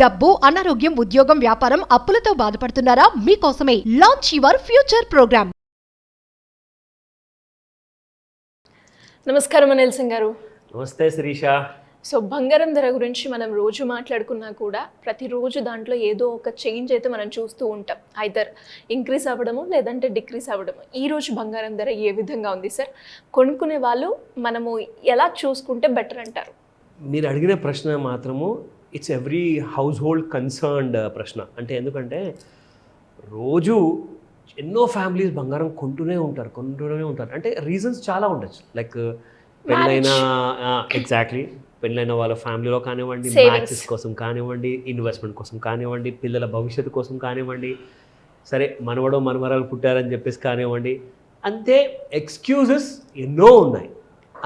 డబ్బు, అనారోగ్యం, ఉద్యోగం, వ్యాపారం, అప్పులతో బాధపడుతున్నారా? మీకోసమే లాంచ్ యువర్ ఫ్యూచర్ ప్రోగ్రామ్. నమస్కారం అనిల్ సింగ్ గారు. నమస్తే శిరీష. సో బంగారం ధర గురించి మనం రోజు మాట్లాడుకున్నా కూడా ప్రతిరోజు దాంట్లో ఏదో ఒక చేంజ్ అయితే మనం చూస్తూ ఉంటాం. ఐదర్ ఇంక్రీస్ అవ్వడము లేదంటే డిక్రీస్ అవ్వడము. ఈరోజు బంగారం ధర ఏ విధంగా ఉంది సార్? కొనుక్కునే వాళ్ళు మనము ఎలా చూసుకుంటే బెటర్ అంటారు? మీరు అడిగిన ప్రశ్న మాత్రము it's every house hold concerned ప్రశ్న. అంటే ఎందుకంటే రోజు ఎన్నో ఫ్యామిలీస్ బంగారం కొంటూనే ఉంటారు. అంటే రీజన్స్ చాలా ఉండొచ్చు. లైక్ పెళ్ళైన ఎగ్జాక్ట్లీ పెళ్ళైన వాళ్ళ ఫ్యామిలీలో కానివ్వండి, మ్యాచెస్ కోసం కానివ్వండి, ఇన్వెస్ట్మెంట్ కోసం కానివ్వండి, పిల్లల భవిష్యత్తు కోసం కానివ్వండి, సరే మనవడో మనవరాలు పుట్టారని చెప్పేసి కానివ్వండి, అంతే ఎక్స్క్యూజెస్ ఎన్నో ఉన్నాయి.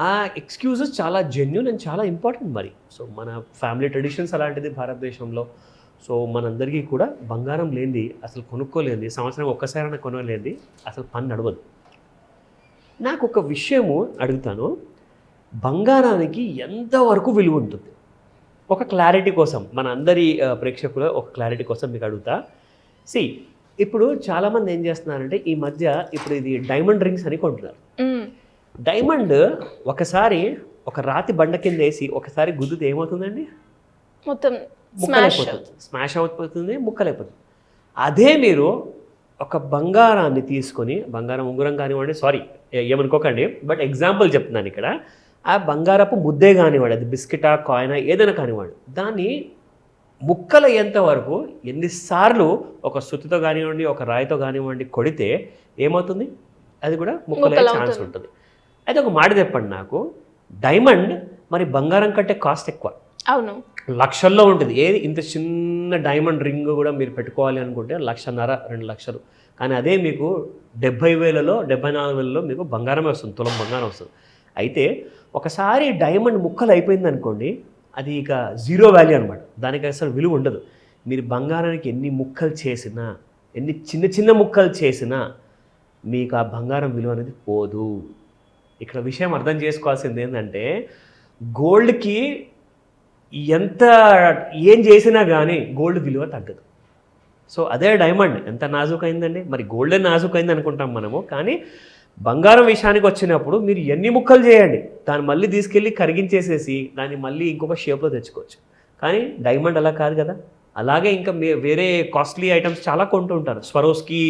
ఆ ఎక్స్క్యూజెస్ చాలా జెన్యూన్ అండ్ చాలా ఇంపార్టెంట్ మరి. సో మన ఫ్యామిలీ ట్రెడిషన్స్ అలాంటిది భారతదేశంలో. సో మనందరికీ కూడా బంగారం లేనిది అసలు కొనుక్కోలేంది, సంవత్సరం ఒక్కసారైనా కొనలేంది అసలు పని నడవదు. నాకు ఒక విషయము అడుగుతాను, బంగారానికి ఎంతవరకు విలువ ఉంటుంది? ఒక క్లారిటీ కోసం, మన అందరి ప్రేక్షకుల ఒక క్లారిటీ కోసం మీకు అడుగుతా. ఇప్పుడు చాలామంది ఏం చేస్తున్నారంటే ఈ మధ్య ఇప్పుడు ఇది డైమండ్ రింగ్స్ అని కొంటున్నారు. డైమండ్ ఒకసారి ఒక రాతి బండ కింద వేసి ఒకసారి గుద్దుతే ఏమవుతుందండి? మొత్తం స్మాష్ అయిపోతుంది, ముక్కలైపోతుంది. అదే మీరు ఒక బంగారాన్ని తీసుకొని, బంగారం ఉంగరం కానివ్వండి, సారీ ఏమనుకోకండి, బట్ ఎగ్జాంపుల్ చెప్తున్నాను ఇక్కడ, ఆ బంగారపు ముద్దే కానివ్వండి, అది బిస్కెటా కాయినా ఏదైనా కానివ్వండి, దాన్ని ముక్కలు అయ్యేంత వరకు ఎన్నిసార్లు ఒక సుత్తితో కానివ్వండి, ఒక రాయితో కానివ్వండి కొడితే ఏమవుతుంది? అది కూడా ముక్కలయ్యే ఛాన్స్ ఉంటుంది. అయితే ఒక మాట చెప్పండి నాకు, డైమండ్ మరి బంగారం కంటే కాస్ట్ ఎక్కువ, అవును, లక్షల్లో ఉంటుంది. ఏది ఇంత చిన్న డైమండ్ రింగ్ కూడా మీరు పెట్టుకోవాలి అనుకుంటే 1,50,000 2 లక్షలు. కానీ అదే మీకు 70,000లో 74,000లో మీకు బంగారమే వస్తుంది, తులం బంగారం వస్తుంది. అయితే ఒకసారి డైమండ్ ముక్కలు అయిపోయింది అనుకోండి, అది ఇక జీరో వాల్యూ అనమాట, దానికి అసలు విలువ ఉండదు. మీరు బంగారానికి ఎన్ని ముక్కలు చేసినా, ఎన్ని చిన్న చిన్న ముక్కలు చేసినా మీకు ఆ బంగారం విలువ అనేది పోదు. ఇక్కడ విషయం అర్థం చేసుకోవాల్సింది ఏంటంటే, గోల్డ్కి ఎంత ఏం చేసినా కానీ గోల్డ్ విలువ తగ్గదు. సో అదే డైమండ్ ఎంత నాజుకైందండి, మరి గోల్డే నాజుకైంది అనుకుంటాం మనము, కానీ బంగారం విషయానికి వచ్చినప్పుడు మీరు ఎన్ని ముక్కలు చేయండి, దాన్ని మళ్ళీ తీసుకెళ్ళి కరిగించేసేసి దాన్ని మళ్ళీ ఇంకొక షేప్లో తెచ్చుకోవచ్చు. కానీ డైమండ్ అలా కాదు కదా. అలాగే ఇంకా వేరే కాస్ట్లీ ఐటమ్స్ చాలా కొంటూ ఉంటారు. స్వరోస్కి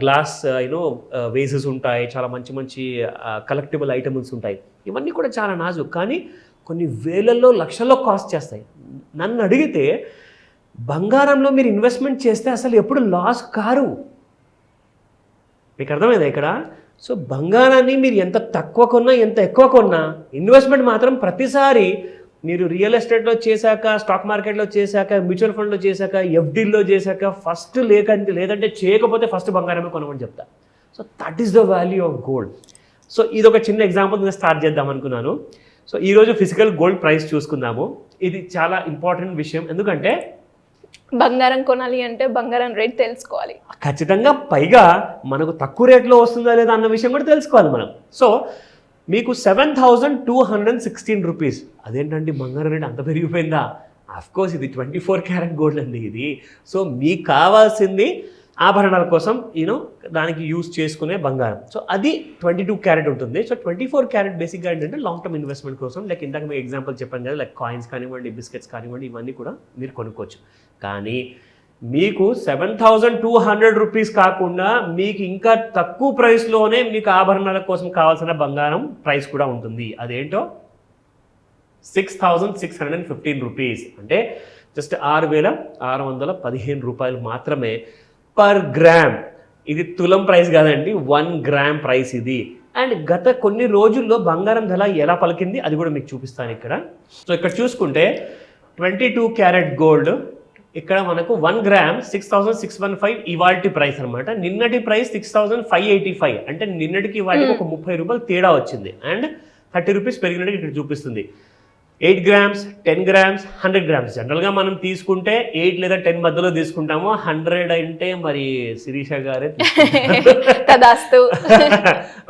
గ్లాస్ వేసెస్ ఉంటాయి, చాలా మంచి మంచి కలెక్టిబుల్ ఐటమ్స్ ఉంటాయి. ఇవన్నీ కూడా చాలా నాజుక్, కానీ కొన్ని వేలల్లో లక్షల్లో కాస్ట్ చేస్తాయి. నన్ను అడిగితే బంగారంలో మీరు ఇన్వెస్ట్మెంట్ చేస్తే అసలు ఎప్పుడు లాస్ కారు. మీకు అర్థమైందా ఇక్కడ? సో బంగారాన్ని మీరు ఎంత తక్కువ కొన్నా, ఎంత ఎక్కువ కొన్నా, ఇన్వెస్ట్మెంట్ మాత్రం ప్రతిసారి మీరు రియల్ ఎస్టేట్లో చేశాక, స్టాక్ మార్కెట్లో చేశాక, మ్యూచువల్ ఫండ్లో చేశాక, ఎఫ్డీల్లో చేశాక, ఫస్ట్ లేదంటే చేయకపోతే ఫస్ట్ బంగారమే కొనమని చెప్తా. So that is the value of gold. So ఇది ఒక చిన్న ఎగ్జాంపుల్ నేను స్టార్ట్ చేద్దాం అనుకున్నాను. సో ఈరోజు ఫిజికల్ గోల్డ్ ప్రైస్ చూసుకుందాము. ఇది చాలా ఇంపార్టెంట్ విషయం, ఎందుకంటే బంగారం కొనాలి అంటే బంగారం రేట్ తెలుసుకోవాలి ఖచ్చితంగా. పైగా మనకు తక్కువ రేట్లో వస్తుందా లేదా అన్న విషయం కూడా తెలుసుకోవాలి మనం. సో మీకు 7,216 రూపీస్. అదేంటండి బంగారం రేట్ అంత పెరిగిపోయిందా? అఫ్కోర్స్ ఇది 24 క్యారెట్ గోల్డ్ అండి ఇది. సో మీకు కావాల్సింది ఆభరణాల కోసం దానికి యూజ్ చేసుకునే బంగారం. సో అది 22 క్యారెట్ ఉంటుంది. సో 24 క్యారెట్ బేసిక్గా ఏంటంటే లాంగ్ టర్మ్ ఇన్వెస్ట్మెంట్ కోసం, లైక్ ఇందాక మీకు ఎగ్జాంపుల్ చెప్పాను కదా, లైక్ కాయిన్స్ కానివ్వండి, బిస్కెట్స్ కానివ్వండి, ఇవన్నీ కూడా మీరు కొనుక్కోవచ్చు. కానీ మీకు 7,200 రూపీస్ కాకుండా మీకు ఇంకా తక్కువ ప్రైస్లోనే మీకు ఆభరణాల కోసం కావాల్సిన బంగారం ప్రైస్ కూడా ఉంటుంది. అదేంటో 6,615 రూపీస్, అంటే జస్ట్ 6,615 రూపాయలు మాత్రమే పర్ గ్రామ్. ఇది తులం ప్రైస్ కాదండి, 1 గ్రామ్ ప్రైస్ ఇది. అండ్ గత కొన్ని రోజుల్లో బంగారం ధర ఎలా పలికింది అది కూడా మీకు చూపిస్తాను ఇక్కడ. సో ఇక్కడ చూసుకుంటే 22 క్యారెట్ గోల్డ్ ఇక్కడ మనకు 1 గ్రామ్ 6,615 ఇవాల్టి ప్రైస్ అనమాట. నిన్నటి ప్రైస్ 6,585, అంటే నిన్నటికి వాటికి ఒక 30 రూపాయలు తేడా వచ్చింది. అండ్ 30 రూపీస్ పెరిగినట్టు ఇక్కడ చూపిస్తుంది. 8 గ్రామ్స్, 10 గ్రామ్స్, 100 గ్రామ్స్. జనరల్గా మనం తీసుకుంటే 8 లేదా 10 మధ్యలో తీసుకుంటాము. 100 అంటే మరి శిరీష గారే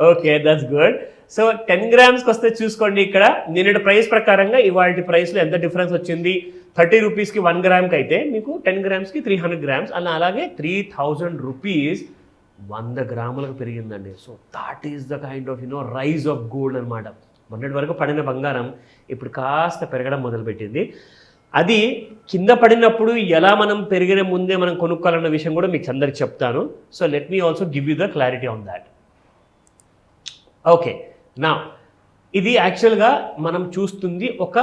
ఓకే, దట్స్ గుడ్. సో 10 గ్రామ్స్కి వస్తే చూసుకోండి, ఇక్కడ నిన్నటి ప్రైస్ ప్రకారంగా ఇవాళ ప్రైస్లో ఎంత డిఫరెన్స్ వచ్చింది. 30 రూపీస్కి 1 గ్రామ్కి అయితే మీకు 10 గ్రామ్స్కి 300 గ్రామ్స్, అలాగే 3000 రూపీస్ 100 గ్రాములకు పెరిగిందండి. So that is the kind of rise of gold అనమాట. మొన్నటి వరకు పడిన బంగారం ఇప్పుడు కాస్త పెరగడం మొదలుపెట్టింది. అది కింద పడినప్పుడు ఎలా మనం పెరిగిన ముందే మనం కొనుక్కోవాలన్న విషయం కూడా మీకు అందరికి చెప్తాను. So let me also give you the clarity on that. Okay, నా ఇది యాక్చువల్గా మనం చూస్తుంది ఒక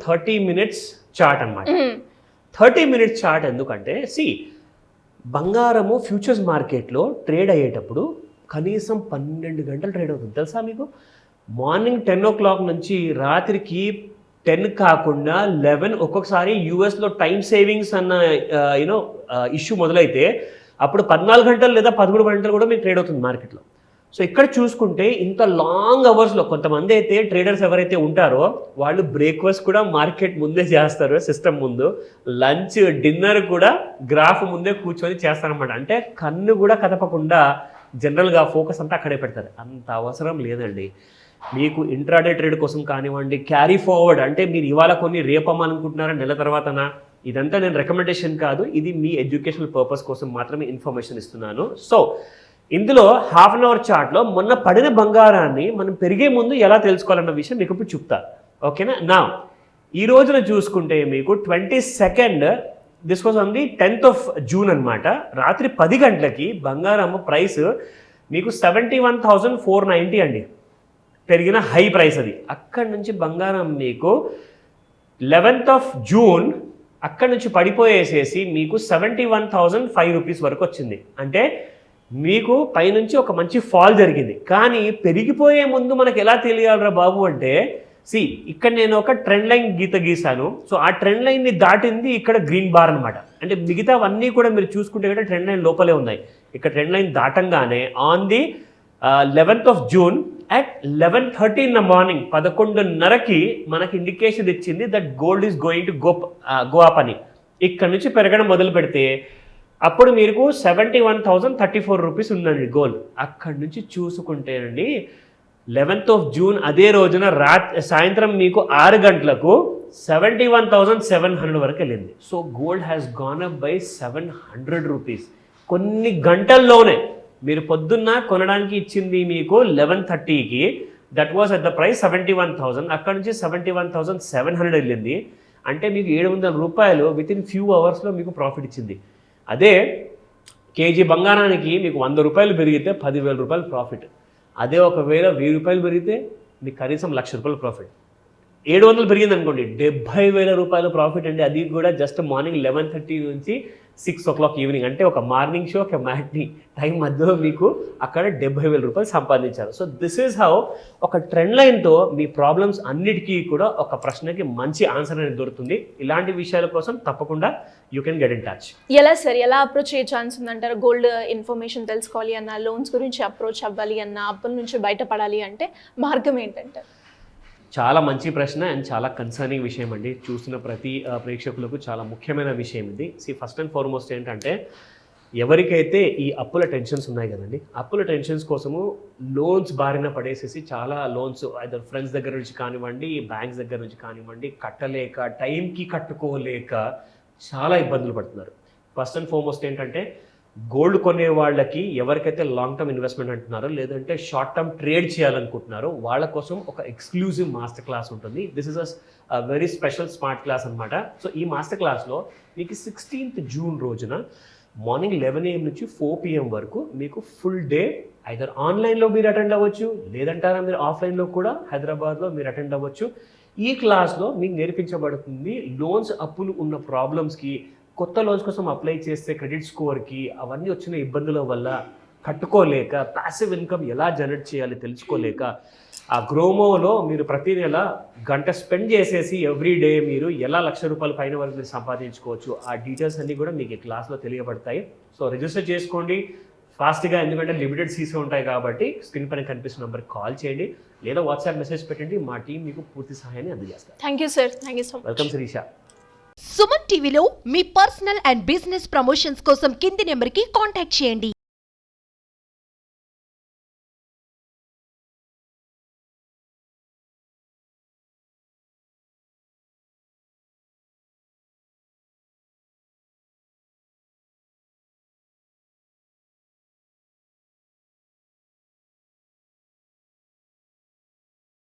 30 minutes చార్ట్ అనమాట. 30 minutes చార్ట్ ఎందుకంటే బంగారము ఫ్యూచర్స్ మార్కెట్లో ట్రేడ్ అయ్యేటప్పుడు కనీసం 12 గంటలు ట్రేడ్ అవుతుంది తెలుసా మీకు. మార్నింగ్ 10 o'clock నుంచి రాత్రికి 10 కాకుండా 11, ఒక్కొక్కసారి యూఎస్లో టైం సేవింగ్స్ అన్న ఇష్యూ మొదలైతే అప్పుడు 14 గంటలు లేదా 13 గంటలు కూడా మీకు ట్రేడ్ అవుతుంది మార్కెట్లో. సో ఇక్కడ చూసుకుంటే ఇంత లాంగ్ అవర్స్లో కొంతమంది అయితే ట్రేడర్స్ ఎవరైతే ఉంటారో వాళ్ళు బ్రేక్ఫాస్ట్ కూడా మార్కెట్ ముందే చేస్తారు, సిస్టమ్ ముందు. లంచ్, డిన్నర్ కూడా గ్రాఫ్ ముందే కూర్చొని చేస్తారనమాట. అంటే కన్ను కూడా కదపకుండా జనరల్గా ఫోకస్ అంతా అక్కడే పెడతారు. అంత అవసరం లేదండి. మీకు ఇంట్రాడే ట్రేడ్ కోసం కానివ్వండి, క్యారీ ఫార్వర్డ్ అంటే మీరు ఇవాళ కొన్ని రేపమ్మనుకుంటున్నారా నెల తర్వాతనా, ఇదంతా నేను రికమెండేషన్ కాదు, ఇది మీ ఎడ్యుకేషనల్ పర్పస్ కోసం మాత్రమే ఇన్ఫర్మేషన్ ఇస్తున్నాను. సో ఇందులో హాఫ్ అన్ అవర్ చార్ట్లో మొన్న పడిన బంగారాన్ని మనం పెరిగే ముందు ఎలా తెలుసుకోవాలన్న విషయం మీకు ఇప్పుడు చెప్తా. ఓకేనా. నా ఈ రోజున చూసుకుంటే మీకు 22nd, this was on the 10th June అనమాట. రాత్రి 10 గంటలకి బంగారం ప్రైస్ మీకు 71,490 అండి, పెరిగిన హై ప్రైస్ అది. అక్కడి నుంచి బంగారం మీకు 11th June అక్కడి నుంచి పడిపోయేసేసి మీకు 71,005 రూపీస్ వరకు వచ్చింది. అంటే మీకు పైనుంచి ఒక మంచి ఫాల్ జరిగింది. కానీ పెరిగిపోయే ముందు మనకు ఎలా తెలియాలరా బాబు అంటే ఇక్కడ నేను ఒక ట్రెండ్ లైన్ గీసాను. సో ఆ ట్రెండ్ లైన్ని దాటింది ఇక్కడ గ్రీన్ బార్ అనమాట. అంటే మిగతావన్నీ కూడా మీరు చూసుకుంటే కూడా ట్రెండ్ లైన్ లోపలే ఉన్నాయి. ఇక్కడ ట్రెండ్ లైన్ దాటంగానే on the 11th June at 11:30 in the morning 11:30కి మనకి ఇండికేషన్ ఇచ్చింది that gold is going to go up అని. ఇక్కడ నుంచి పెరగడం మొదలు పెడితే అప్పుడు మీకు 71,034 రూపీస్ ఉందండి గోల్డ్. అక్కడి నుంచి చూసుకుంటేనండి 11th June అదే రోజున సాయంత్రం మీకు 6 గంటలకు 71,700 వరకు వెళ్ళింది. So gold has gone up by 700 rupees కొన్ని గంటల్లోనే. మీరు పొద్దున్న కొనడానికి ఇచ్చింది మీకు 11:30కి, that was at the price 71,000. అక్కడ నుంచి 71,700 వెళ్ళింది. అంటే మీకు 700 రూపాయలు వితిన్ ఫ్యూ అవర్స్లో మీకు ప్రాఫిట్ ఇచ్చింది. అదే కేజీ బంగారానికి మీకు 100 రూపాయలు పెరిగితే 10,000 రూపాయలు ప్రాఫిట్. అదే ఒకవేళ 1000 రూపాయలు పెరిగితే మీకు కనీసం 1,00,000 రూపాయలు ప్రాఫిట్. 700 పెరిగింది అనుకోండి 70,000 రూపాయలు ప్రాఫిట్ అండి. అది కూడా జస్ట్ మార్నింగ్ 11:30 నుంచి 6 o'clock ఈవినింగ్. అంటే ఒక మార్నింగ్ షో, ఒక మ్యాట్నీ టైం మధ్యలో మీకు అక్కడ 70,000 రూపాయలు సంపాదించారు. సో దిస్ ఈజ్ హౌ ఒక ట్రెండ్ లైన్తో మీ ప్రాబ్లమ్స్ అన్నిటికీ కూడా ఒక ప్రశ్నకి మంచి ఆన్సర్ అనేది దొరుకుతుంది. ఇలాంటి విషయాల కోసం తప్పకుండా you can get in touch. ఎలా సార్, ఎలా అప్రోచ్ అయ్యే ఛాన్స్ ఉందంటారు? గోల్డ్ ఇన్ఫర్మేషన్ తెలుసుకోవాలి అన్న, లోన్స్ గురించి అప్రోచ్ అవ్వాలి అన్న, అప్పుల నుంచి బయటపడాలి అంటే మార్గం ఏంటంటారు? చాలా మంచి ప్రశ్న అండ్ చాలా కన్సర్నింగ్ విషయం అండి. చూస్తున్న ప్రతి ప్రేక్షకులకు చాలా ముఖ్యమైన విషయం ఇది. ఫస్ట్ అండ్ ఫార్మోస్ట్ ఏంటంటే ఎవరికైతే ఈ అప్పుల టెన్షన్స్ ఉన్నాయి కదండి, అప్పుల టెన్షన్స్ కోసము లోన్స్ బారిన పడేసేసి చాలా లోన్స్ ఐదర్ ఫ్రెండ్స్ దగ్గర నుంచి కానివ్వండి, బ్యాంక్స్ దగ్గర నుంచి కానివ్వండి, కట్టలేక టైంకి కట్టుకోలేక చాలా ఇబ్బందులు పడుతున్నారు. ఫస్ట్ అండ్ ఫార్మోస్ట్ ఏంటంటే గోల్డ్ కొనే వాళ్ళకి ఎవరికైతే లాంగ్ టర్మ్ ఇన్వెస్ట్మెంట్ అంటున్నారో లేదంటే షార్ట్ టర్మ్ ట్రేడ్ చేయాలనుకుంటున్నారో వాళ్ళ కోసం ఒక ఎక్స్క్లూజివ్ మాస్టర్ క్లాస్ ఉంటుంది. This is a very special smart class అనమాట. సో ఈ మాస్టర్ క్లాస్లో మీకు 16th June రోజున మార్నింగ్ 11 AM నుంచి 4 PM వరకు మీకు ఫుల్ డే ఐదర్ ఆన్లైన్లో మీరు అటెండ్ అవ్వచ్చు, లేదంటారా మీరు ఆఫ్లైన్లో కూడా హైదరాబాద్లో మీరు అటెండ్ అవ్వచ్చు. ఈ క్లాస్లో మీకు నేర్పించబడుతుంది లోన్స్ అప్పులు ఉన్న ప్రాబ్లమ్స్కి, కొత్త లోన్స్ కోసం అప్లై చేస్తే క్రెడిట్ స్కోర్కి, అవన్నీ వచ్చిన ఇబ్బందుల వల్ల కట్టుకోలేక ప్యాసివ్ ఇన్కమ్ ఎలా జనరేట్ చేయాలి తెలుసుకోలేక, ఆ గ్రోమోలో మీరు ప్రతి నెల గంట స్పెండ్ చేసేసి ఎవ్రీ డే మీరు ఎలా 1,00,000 రూపాయల పైన వరకు మీరు సంపాదించుకోవచ్చు, ఆ డీటెయిల్స్ అన్నీ కూడా మీకు ఈ క్లాస్లో తెలియబడతాయి. సో రిజిస్టర్ చేసుకోండి ఫాస్ట్గా, ఎందుకంటే లిమిటెడ్ సీట్స్ ఉంటాయి కాబట్టి. స్క్రీన్ పైన కనిపిస్తున్న నెంబర్కి కాల్ చేయండి లేదా వాట్సాప్ మెసేజ్ పెట్టండి, మా టీం మీకు పూర్తి సహాయాన్ని అందజేస్తారు. Thank you sir, thank you so much. Welcome Shirisha. Suman టీవీలో మీ పర్సనల్ అండ్ బిజినెస్ ప్రమోషన్స్ కోసం కింది నెంబర్కి కాంటాక్ట్ చేయండి.